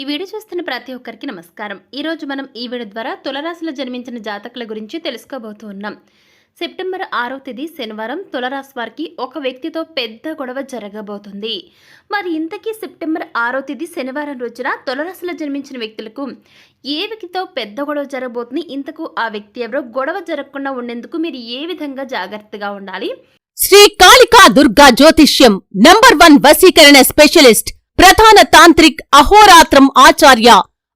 ఈ వీడియో చూస్తున్న ప్రతి ఒక్కరికి నమస్కారం. ఈరోజు మనం ఈ వీడియో ద్వారా తులరాశిలో జన్మించిన జాతకుల గురించి తెలుసుకోబోతూ ఉన్నాం. సెప్టెంబర్ 6వ తేదీ శనివారం తులరాశి వారికి ఒక వ్యక్తితో పెద్ద గొడవ జరగబోతుంది. మరి ఇంతకీ సెప్టెంబర్ 6వ తేదీ శనివారం రోజున తులరాశిలో జన్మించిన వ్యక్తులకు ఏ వ్యక్తితో పెద్ద గొడవ జరగబోతుంది, ఇంతకు ఆ వ్యక్తి ఎవరో, గొడవ జరగకుండా ఉండేందుకు మీరు ఏ విధంగా జాగ్రత్తగా ఉండాలి? శ్రీ కాళికా దుర్గా జ్యోతిష్యం నంబర్ 1 వశీకరణ స్పెషలిస్ట్, ప్రధాన తాంత్రిక్ అహోరాత్రం ఆచార్య.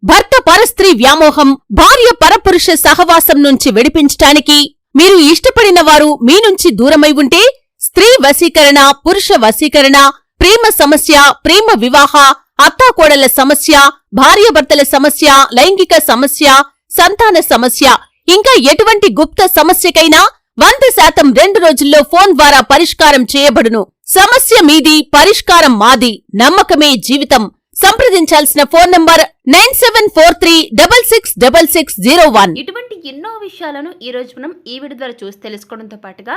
భర్త పరస్త్రీ వ్యామోహం, భార్య పరపురుష సహవాసం నుంచి విడిపించటానికి, మీరు ఇష్టపడిన వారు మీ నుంచి దూరమై ఉంటే స్త్రీ వశీకరణ, పురుష వశీకరణ, ప్రేమ సమస్య, ప్రేమ వివాహ, అత్తాకోడళ్ల సమస్య, భార్యాభర్తల సమస్య, లైంగిక సమస్య, సంతాన సమస్య, ఇంకా ఎటువంటి గుప్త సమస్యకైనా 100% 2 రోజుల్లో ఫోన్ ద్వారా పరిష్కారం చేయబడును. సమస్య మీది, పరిష్కారం మాది. నమ్మకమే జీవితం. సంప్రదించాల్సిన ఫోన్ నంబర్ 9743666601. ఇటువంటి ఎన్నో విషయాలను ఈ రోజు మనం ఈ వీడియో ద్వారా చూసి తెలుసుకోవడంతో పాటుగా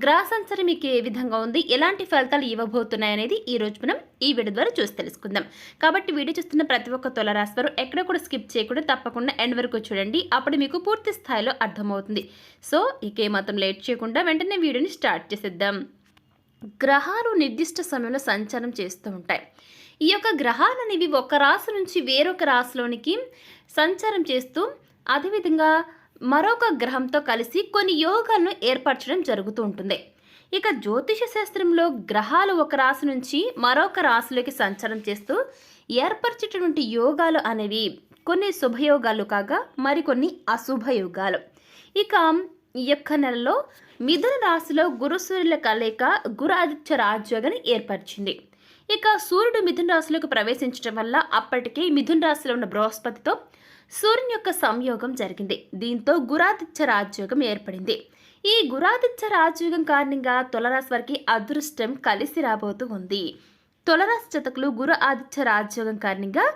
గ్రహ సంచారం మీకు ఏ విధంగా ఉంది, ఎలాంటి ఫలితాలు ఇవ్వబోతున్నాయి అనేది ఈ రోజు మనం ఈ వీడియో ద్వారా చూసి తెలుసుకుందాం. కాబట్టి వీడియో చూస్తున్న ప్రతి ఒక్క తులరాశి వారు ఎక్కడ కూడా స్కిప్ చేయకుండా తప్పకుండా ఎండ్ వరకు చూడండి. అప్పుడు మీకు పూర్తి స్థాయిలో అర్థమవుతుంది. సో ఇక ఏమాత్రం లేట్ చేయకుండా వెంటనే వీడియోని స్టార్ట్ చేసేద్దాం. గ్రహాలు నిర్దిష్ట సమయంలో సంచారం చేస్తూ ఉంటాయి. ఈ యొక్క గ్రహాలు అనేవి ఒక రాశి నుంచి వేరొక రాశిలోనికి సంచారం చేస్తూ అదేవిధంగా మరొక గ్రహంతో కలిసి కొన్ని యోగాలను ఏర్పరచడం జరుగుతూ ఉంటుంది. ఇక జ్యోతిష శాస్త్రంలో గ్రహాలు ఒక రాశి నుంచి మరొక రాశిలోకి సంచారం చేస్తూ ఏర్పరిచేటటువంటి యోగాలు అనేవి కొన్ని శుభయోగాలు కాగా మరికొన్ని అశుభయోగాలు. ఇక ఈ యొక్క నెలలో మిథున రాశిలో గురు సూర్యుల కలయిక గురు ఆదిత్య రాజయోగాన్ని ఏర్పరిచింది. ఇక సూర్యుడు మిథున రాశిలోకి ప్రవేశించడం వల్ల అప్పటికే మిథున రాశిలో ఉన్న బృహస్పతితో సూర్యుని యొక్క సంయోగం జరిగింది. దీంతో గురాదిత్య రాజయోగం ఏర్పడింది. ఈ గురాదిత్య రాజయోగం కారణంగా తులరాశి వారికి అదృష్టం కలిసి రాబోతూ ఉంది. తులరాశి జాతకులు గురు ఆదిత్య రాజయోగం కారణంగా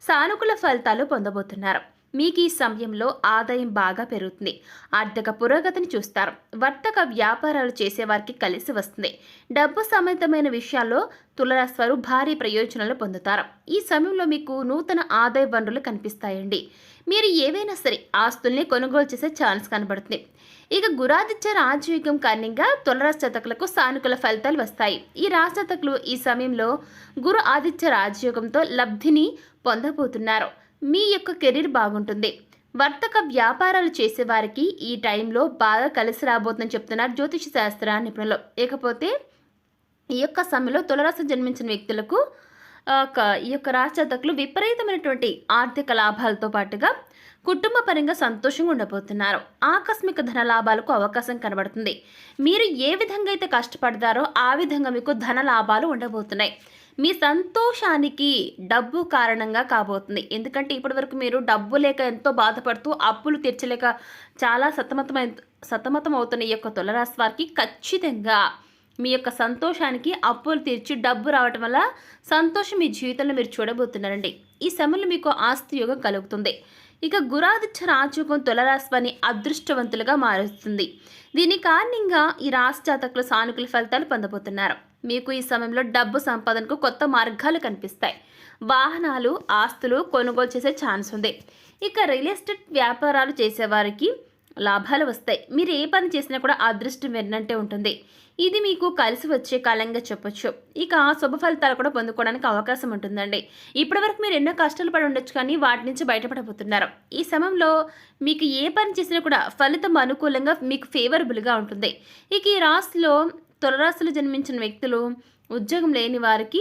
సానుకూల ఫలితాలు పొందబోతున్నారు. మీకు ఈ సమయంలో ఆదాయం బాగా పెరుగుతుంది. ఆర్థిక పురోగతిని చూస్తారు. వర్తక వ్యాపారాలు చేసేవారికి కలిసి వస్తుంది. డబ్బు సంబంధమైన విషయాల్లో తులరాశి వారు భారీ ప్రయోజనాలు పొందుతారు. ఈ సమయంలో మీకు నూతన ఆదాయ వనరులు కనిపిస్తాయండి. మీరు ఏవైనా సరే ఆస్తుల్ని కొనుగోలు చేసే ఛాన్స్ కనబడుతుంది. ఇక గురాదిత్య రాజయోగం కారణంగా తులరాశి జాతకులకు సానుకూల ఫలితాలు వస్తాయి. ఈ రాశి జాతకులు ఈ సమయంలో గురు ఆదిత్య రాజయోగంతో లబ్ధిని పొందబోతున్నారు. మీ యొక్క కెరీర్ బాగుంటుంది. వర్తక వ్యాపారాలు చేసేవారికి ఈ టైంలో బాగా కలిసి రాబోతుందని చెప్తున్నారు జ్యోతిష శాస్త్ర నిపుణులు. ఇకపోతే ఈ యొక్క సమయంలో తులరాశి జన్మించిన వ్యక్తులకు ఈ యొక్క రాశి జాతకులు విపరీతమైనటువంటి ఆర్థిక లాభాలతో పాటుగా కుటుంబ పరంగా సంతోషంగా ఉండబోతున్నారు. ఆకస్మిక ధన లాభాలకు అవకాశం కనబడుతుంది. మీరు ఏ విధంగా అయితే కష్టపడతారో ఆ విధంగా మీకు ధన లాభాలు ఉండబోతున్నాయి. మీ సంతోషానికి డబ్బు కారణంగా కాబోతుంది. ఎందుకంటే ఇప్పటివరకు మీరు డబ్బు లేక ఎంతో బాధపడుతూ అప్పులు తీర్చలేక చాలా సతమతం అవుతున్న ఈ యొక్క తులరాశి వారికి ఖచ్చితంగా మీ యొక్క సంతోషానికి అప్పులు తీర్చి డబ్బు రావటం వల్ల సంతోషం మీ జీవితంలో మీరు చూడబోతున్నారండి. ఈ సమయంలో మీకు ఆస్తి యోగం కలుగుతుంది. ఇక గురాదిత్య రాజయోగం తులరాశి వారిని అదృష్టవంతులుగా మారుస్తుంది. దీని కారణంగా ఈ రాశి జాతకులు సానుకూల ఫలితాలు పొందబోతున్నారు. మీకు ఈ సమయంలో డబ్బు సంపాదనకు కొత్త మార్గాలు కనిపిస్తాయి. వాహనాలు, ఆస్తులు కొనుగోలు చేసే ఛాన్స్ ఉంది. ఇక రియల్ ఎస్టేట్ వ్యాపారాలు చేసేవారికి లాభాలు వస్తాయి. మీరు ఏ పని చేసినా కూడా అదృష్టం వెన్నంటే ఉంటుంది. ఇది మీకు కలిసి వచ్చే కాలంగా చెప్పొచ్చు. ఇక శుభ ఫలితాలు కూడా పొందుకోవడానికి అవకాశం ఉంటుందండి. ఇప్పటివరకు మీరు ఎన్నో కష్టాలు పడి ఉండొచ్చు, కానీ వాటి నుంచి బయటపడబోతున్నారు. ఈ సమయంలో మీకు ఏ పని చేసినా కూడా ఫలితం అనుకూలంగా మీకు ఫేవరబుల్గా ఉంటుంది. ఇక ఈ రాశిలో తులరాశిలో జన్మించిన వ్యక్తులు ఉద్యోగం లేని వారికి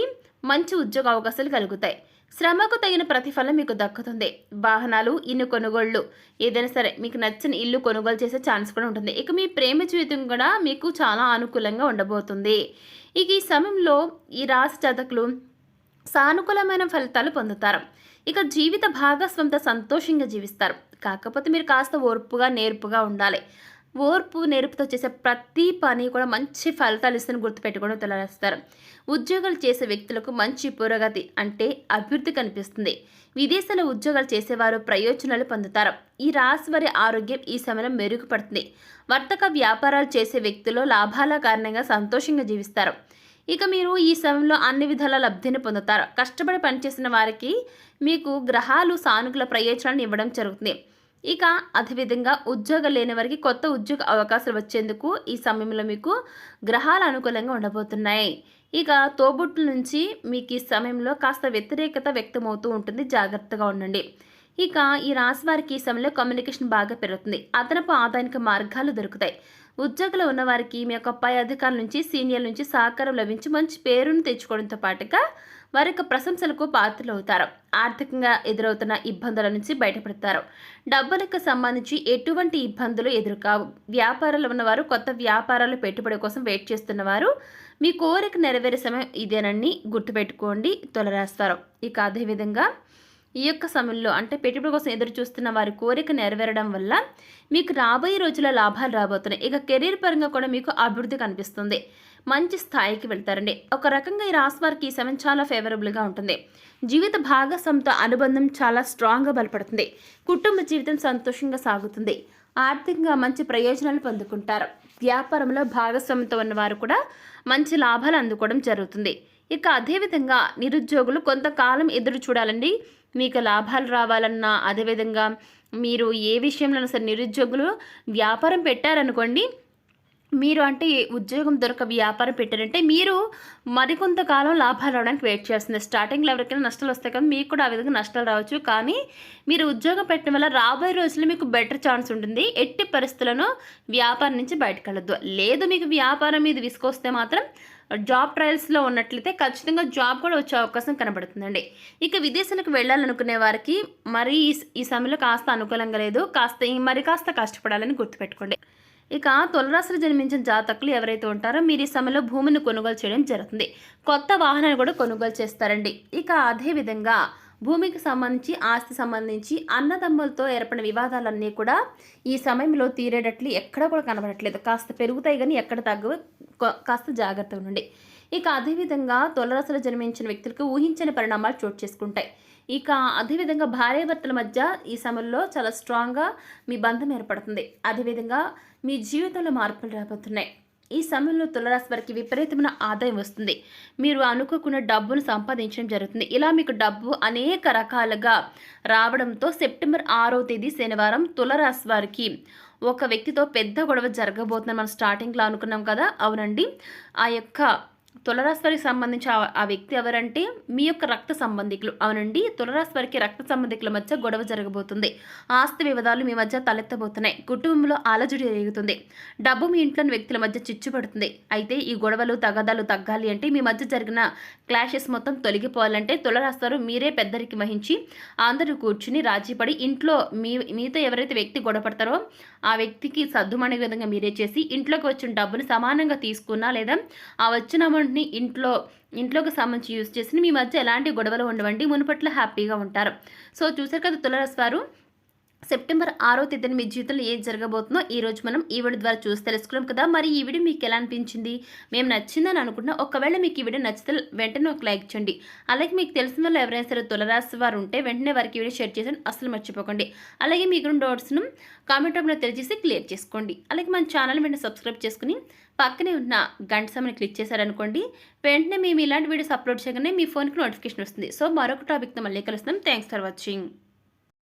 మంచి ఉద్యోగ అవకాశాలు కలుగుతాయి. శ్రమకు తగిన ప్రతిఫలం మీకు దక్కుతుంది. వాహనాలు, ఇల్లు కొనుగోళ్లు, ఏదైనా సరే మీకు నచ్చిన ఇల్లు కొనుగోలు చేసే ఛాన్స్ కూడా ఉంటుంది. ఇక మీ ప్రేమ జీవితం కూడా మీకు చాలా అనుకూలంగా ఉండబోతుంది. ఇక ఈ సమయంలో ఈ రాశి జాతకులు సానుకూలమైన ఫలితాలు పొందుతారు. ఇక జీవిత భాగస్వామితో సంతోషంగా జీవిస్తారు. కాకపోతే మీరు కాస్త ఓర్పుగా నేర్పుగా ఉండాలి. ఓర్పు నేర్పుతో చేసే ప్రతి పని కూడా మంచి ఫలితాలు ఇస్తుందని గుర్తుపెట్టుకోవడం తెలియజేస్తారు. ఉద్యోగాలు చేసే వ్యక్తులకు మంచి పురోగతి అంటే అభివృద్ధి కనిపిస్తుంది. విదేశాల్లో ఉద్యోగాలు చేసేవారు ప్రయోజనాలు పొందుతారు. ఈ రాశి వారి ఆరోగ్యం ఈ సమయంలో మెరుగుపడుతుంది. వర్తక వ్యాపారాలు చేసే వ్యక్తులు లాభాల కారణంగా సంతోషంగా జీవిస్తారు. ఇక మీరు ఈ సమయంలో అన్ని విధాల లబ్ధిని పొందుతారు. కష్టపడి పనిచేసిన వారికి మీకు గ్రహాలు సానుకూల ప్రయోజనాలను ఇవ్వడం జరుగుతుంది. ఇక అదేవిధంగా ఉద్యోగం లేని వారికి కొత్త ఉద్యోగ అవకాశాలు వచ్చేందుకు ఈ సమయంలో మీకు గ్రహాలు అనుకూలంగా ఉండబోతున్నాయి. ఇక తోబుట్టుల నుంచి మీకు ఈ సమయంలో కాస్త వ్యతిరేకత వ్యక్తమవుతూ ఉంటుంది, జాగ్రత్తగా ఉండండి. ఇక ఈ రాశి వారికి ఈ సమయంలో కమ్యూనికేషన్ బాగా పెరుగుతుంది. అదనపు ఆదాయానికి మార్గాలు దొరుకుతాయి. ఉద్యోగంలో ఉన్నవారికి మీ యొక్క పై అధికారుల నుంచి సీనియర్ల నుంచి సహకారం లభించి మంచి పేరును తెచ్చుకోవడంతో పాటుగా వారి యొక్క ప్రశంసలకు పాత్రలు అవుతారు. ఆర్థికంగా ఎదురవుతున్న ఇబ్బందుల నుంచి బయటపడతారు. డబ్బులకు సంబంధించి ఎటువంటి ఇబ్బందులు ఎదురుకావు. వ్యాపారాలు ఉన్నవారు కొత్త వ్యాపారాలు పెట్టుబడి కోసం వెయిట్ చేస్తున్నవారు మీ కోరిక నెరవేరే సమయం ఇదేనని గుర్తుపెట్టుకోండి తులారాశివారు. ఇక అదేవిధంగా ఈ యొక్క సమయంలో అంటే పెట్టుబడి కోసం ఎదురు చూస్తున్న వారి కోరిక నెరవేరడం వల్ల మీకు రాబోయే రోజుల్లో లాభాలు రాబోతున్నాయి. ఇక కెరీర్ పరంగా కూడా మీకు అభివృద్ధి కనిపిస్తుంది. మంచి స్థాయికి వెళ్తారండి. ఒక రకంగా ఈ రాశి వారికి ఈ సమయం చాలా ఫేవరబుల్గా ఉంటుంది. జీవిత భాగస్వామితో అనుబంధం చాలా స్ట్రాంగ్గా బలపడుతుంది. కుటుంబ జీవితం సంతోషంగా సాగుతుంది. ఆర్థికంగా మంచి ప్రయోజనాలు పొందుకుంటారు. వ్యాపారంలో భాగస్వామితో ఉన్నవారు కూడా మంచి లాభాలు అందుకోవడం జరుగుతుంది. ఇక అదేవిధంగా నిరుద్యోగులు కొంతకాలం ఎదురు చూడాలండి. మీకు లాభాలు రావాలన్నా, అదేవిధంగా మీరు ఏ విషయంలో సరే నిరుద్యోగులు వ్యాపారం పెట్టారనుకోండి, మీరు అంటే ఉద్యోగం దొరక వ్యాపారం పెట్టారంటే మీరు మరికొంతకాలం లాభాలు రావడానికి వెయిట్ చేస్తుంది. స్టార్టింగ్లో ఎవరికైనా నష్టాలు వస్తాయి కదా, మీకు కూడా ఆ విధంగా నష్టాలు రావచ్చు. కానీ మీరు ఉద్యోగం పెట్టడం వల్ల రాబోయే రోజుల్లో మీకు బెటర్ ఛాన్స్ ఉంటుంది. ఎట్టి పరిస్థితులను వ్యాపారం నుంచి బయటకు వెళ్ళొద్దు. లేదు మీకు వ్యాపారం మీద విసుకొస్తే మాత్రం జాబ్ ట్రయల్స్లో ఉన్నట్లయితే ఖచ్చితంగా జాబ్ కూడా వచ్చే అవకాశం కనబడుతుందండి. ఇక విదేశాలకు వెళ్ళాలనుకునే వారికి మరి ఈ సమయంలో కాస్త అనుకూలంగా లేదు. కాస్త కష్టపడాలని గుర్తుపెట్టుకోండి. ఇక తులారాశిలో జన్మించిన జాతకులు ఎవరైతే ఉంటారో మీరు ఈ సమయంలో భూమిని కొనుగోలు చేయడం జరుగుతుంది. కొత్త వాహనాన్ని కూడా కొనుగోలు చేస్తారండి. ఇక అదేవిధంగా భూమికి సంబంధించి ఆస్తి సంబంధించి అన్నదమ్ములతో ఏర్పడిన వివాదాలన్నీ కూడా ఈ సమయంలో తీరేటట్లు ఎక్కడ కూడా కనబడట్లేదు. కాస్త పెరుగుతాయి కానీ ఎక్కడ తగ్గవు. కాస్త జాగ్రత్తగా ఉండండి. ఇక అదేవిధంగా తులారాశిలో జన్మించిన వ్యక్తులకు ఊహించని పరిణామాలు చోటు చేసుకుంటాయి. ఇక అదేవిధంగా భార్యాభర్తల మధ్య ఈ సమయంలో చాలా స్ట్రాంగ్గా మీ బంధం ఏర్పడుతుంది. అదేవిధంగా మీ జీవితంలో మార్పులు రాబోతున్నాయి. ఈ సమయంలో తులారాశి వారికి విపరీతమైన ఆదాయం వస్తుంది. మీరు అనుకోకుండా డబ్బును సంపాదించడం జరుగుతుంది. ఇలా మీకు డబ్బు అనేక రకాలుగా రావడంతో సెప్టెంబర్ 6వ తేదీ శనివారం తులారాశి వారికి ఒక వ్యక్తితో పెద్ద గొడవ జరగబోతుందని మనం స్టార్టింగ్లో అనుకున్నాం కదా, అవునండి. ఆ యొక్క తులారాశి వారికి సంబంధించి ఆ వ్యక్తి ఎవరంటే మీ యొక్క రక్త సంబంధికులు. అవునండి, తులారాశి వారికి రక్త సంబంధికుల మధ్య గొడవ జరగబోతుంది. ఆస్తి వివాదాలు మీ మధ్య తలెత్తబోతున్నాయి. కుటుంబంలో అలజడి రేగుతుంది. డబ్బు మీ ఇంట్లోని వ్యక్తుల మధ్య చిచ్చుపడుతుంది. అయితే ఈ గొడవలు తగాదాలు తగ్గాలి అంటే మీ మధ్య జరిగిన క్లాషెస్ మొత్తం తొలగిపోవాలంటే తులారాశి వారు మీరే పెద్దరికి వహించి అందరూ కూర్చుని రాజీపడి ఇంట్లో మీతో ఎవరైతే వ్యక్తి గొడవపడతారో ఆ వ్యక్తికి సర్దుమనే విధంగా మీరే చేసి ఇంట్లోకి వచ్చిన డబ్బును సమానంగా తీసుకున్నా లేదా ఆ వచ్చిన అమౌంట్ని ఇంట్లోకి సంబంధించి యూజ్ చేసి మీ మధ్య ఎలాంటి గొడవలు ఉండవండి. మునుపట్ల హ్యాపీగా ఉంటారు. సో చూసారు కదా తులారాశి వారు, సెప్టెంబర్ 6వ తేదీన మీ జీవితంలో ఏం జరగబోతుందో ఈ రోజు మనం ఈ వీడియో ద్వారా చూసి తెలుసుకున్నాం కదా. మరి ఈ వీడియో మీకు ఎలా అనిపించింది? మేము నచ్చిందని అనుకుంటున్నా. ఒకవేళ మీకు ఈ వీడియో నచ్చితే వెంటనే ఒక లైక్ చేయండి. అలాగే మీకు తెలిసిన వాళ్ళు ఎవరైనా సరే తులారాశి వారు ఉంటే వెంటనే వారికి వీడియో షేర్ చేసి అసలు మర్చిపోకండి. అలాగే మీకు డౌట్స్ను కామెంట్ రూపంలో తెలియజేసి క్లియర్ చేసుకోండి. అలాగే మన ఛానల్ వెంటనే సబ్స్క్రైబ్ చేసుకుని పక్కనే ఉన్న గంట సమయాన్ని క్లిక్ చేశారనుకోండి, వెంటనే మేము ఇలాంటి వీడియోస్ అప్లోడ్ చేయగానే మీ ఫోన్కి నోటిఫికేషన్ వస్తుంది. సో మరొక టాపిక్తో మళ్ళీ కలుస్తాం. Thanks for watching.